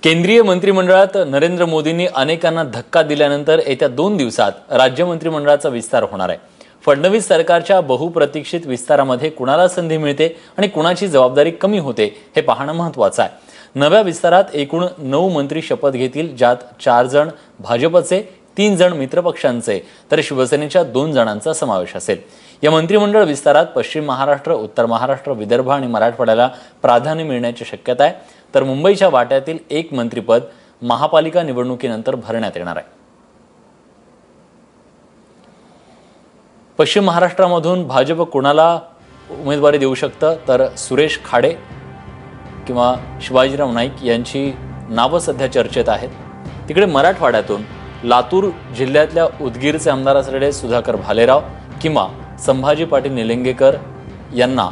केंद्रीय मंत्रिमंडळात नरेंद्र मोदींनी अनेकांना धक्का दिल्यानंतर येत्या 2 दिवसात राज्य मंत्रिमंडळाचा विस्तार होणार आहे। फडणवीस सरकारच्या बहुप्रतीक्षित विस्तारामध्ये कुणाला संधी मिळते आणि कुणाची जबाबदारी कमी होते हे पाहणं महत्त्वाचं आहे। नव्या विस्तारात एकूण 9 मंत्री शपथ घेतील, ज्यात 4 जण भाजपचे, 3 जण मित्रपक्षांचे तर शिवसेनेच्या 2 जणांचा समावेश असेल। या मंत्रिमंडळ विस्तारात पश्चिम महाराष्ट्र, उत्तर महाराष्ट्र, विदर्भ आणि मराठवाड्याला प्राधान्य मिळण्याची शक्यता आहे, तर मुंबईच्या वाट्यातील 1 मंत्रिपद महापालिका निवडणुकीनंतर भरण्यात येणार आहे। पश्चिम महाराष्ट्रामधून भाजप कोणाला उमेदवारी देऊ शकतं, तर सुरेश खाडे किंवा शिवाजीराव नाईक यांची नावं सध्या चर्चेत आहेत। तिकडे मराठवाड्यातून लातूर जिल्ह्यातल्या उदगीरचे आमदार असलेले सुधाकर भालेराव किंवा संभाजी पाटील निलंगेकर यांना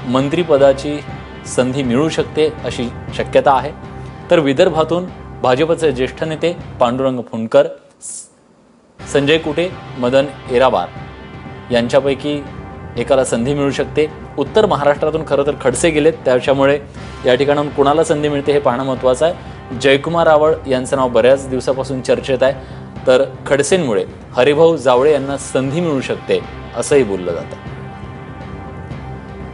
मंत्रिपदाची संधी मिळू शकते अशी शक्यता आहे। तर विदर्भातून भाजपचे ज्येष्ठ नेते पांडुरंग फुंडकर, संजय कुटे, मदन येरावार यांच्यापैकी एकाला संधी मिळू शकते। उत्तर महाराष्ट्रातून खरं तर खडसे गेलेत, त्याच्यामुळे या ठिकाणाहून कुणाला संधी मिळते हे पाहणं महत्त्वाचं आहे। जयकुमार रावळ यांचं नाव बऱ्याच दिवसापासून चर्चेत आहे, तर खडसेंमुळे हरिभाऊ जावळे यांना संधी मिळू शकते असंही बोललं जातं।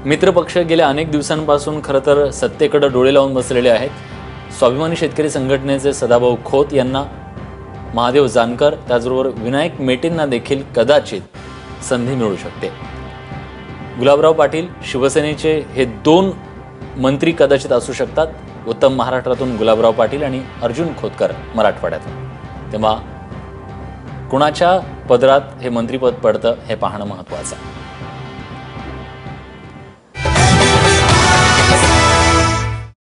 मित्रपक्ष गेल्या अनेक दिवसांपासून खरं तर सत्तेकडे डोळे लावून बसलेले आहेत। स्वाभिमानी शेतकरी संघटनेचे सदाभाऊ खोत यांना, महादेव जानकर, त्याचबरोबर विनायक मेटेंना देखील कदाचित संधी मिळू शकते। गुलाबराव पाटील शिवसेनेचे हे 2 मंत्री कदाचित असू शकतात, उत्तम महाराष्ट्रातून गुलाबराव पाटील आणि अर्जुन खोतकर मराठवाड्यातून। तेव्हा कुणाच्या पदरात हे मंत्रिपद पडतं हे पाहणं महत्त्वाचं आहे।